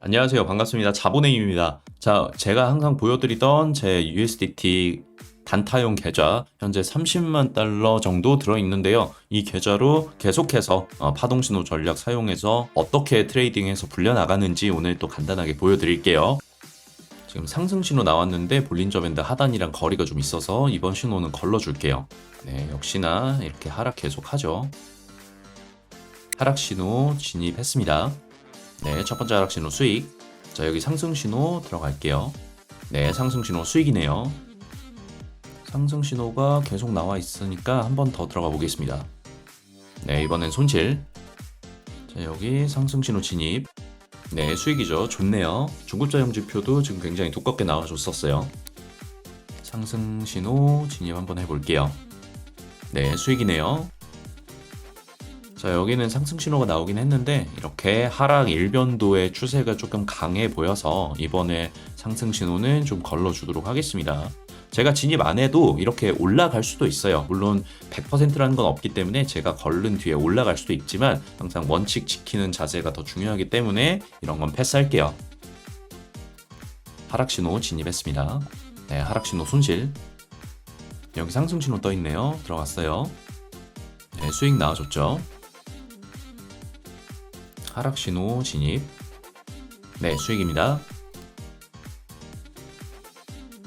안녕하세요. 반갑습니다. 자본행입니다. 자, 제가 항상 보여드리던 제 USDT 단타용 계좌 현재 30만 달러 정도 들어있는데요. 이 계좌로 계속해서 파동신호 전략 사용해서 어떻게 트레이딩해서 불려나가는지 오늘 또 간단하게 보여드릴게요. 지금 상승 신호 나왔는데 볼린저 밴드 하단이랑 거리가 좀 있어서 이번 신호는 걸러줄게요. 네, 역시나 이렇게 하락 계속하죠. 하락 신호 진입했습니다. 네, 첫 번째 하락 신호 수익. 자, 여기 상승 신호 들어갈게요. 네, 상승 신호 수익이네요. 상승 신호가 계속 나와 있으니까 한 번 더 들어가 보겠습니다. 네, 이번엔 손실. 자, 여기 상승 신호 진입. 네, 수익이죠. 좋네요. 중급자 형지표도 지금 굉장히 두껍게 나와줬었어요. 상승 신호 진입 한번 해볼게요. 네, 수익이네요. 자, 여기는 상승 신호가 나오긴 했는데 이렇게 하락 일변도의 추세가 조금 강해 보여서 이번에 상승 신호는 좀 걸러주도록 하겠습니다. 제가 진입 안 해도 이렇게 올라갈 수도 있어요. 물론 100%라는 건 없기 때문에 제가 걸른 뒤에 올라갈 수도 있지만 항상 원칙 지키는 자세가 더 중요하기 때문에 이런 건 패스할게요. 하락 신호 진입했습니다. 네, 하락 신호 손실. 여기 상승 신호 떠 있네요. 들어갔어요. 네, 수익 나와줬죠. 하락 신호 진입. 네, 수익입니다.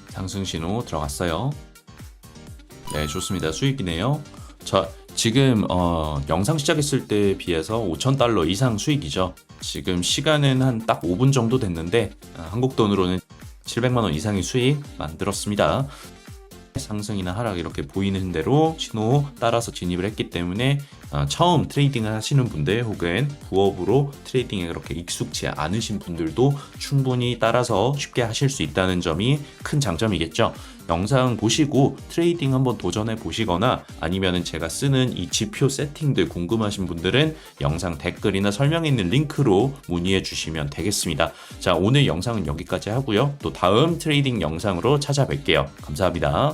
상승 신호 들어갔어요. 네, 좋습니다. 수익이네요. 자, 지금 영상 시작했을 때에 비해서 5,000달러 이상 수익이죠. 지금 시간은 한 딱 5분 정도 됐는데 한국 돈으로는 700만 원 이상의 수익 만들었습니다. 상승이나 하락 이렇게 보이는 대로 신호 따라서 진입을 했기 때문에 처음 트레이딩을 하시는 분들 혹은 부업으로 트레이딩에 그렇게 익숙치 않으신 분들도 충분히 따라서 쉽게 하실 수 있다는 점이 큰 장점이겠죠. 영상 보시고 트레이딩 한번 도전해 보시거나 아니면은 제가 쓰는 이 지표 세팅들 궁금하신 분들은 영상 댓글이나 설명에 있는 링크로 문의해 주시면 되겠습니다. 자, 오늘 영상은 여기까지 하고요. 또 다음 트레이딩 영상으로 찾아뵐게요. 감사합니다.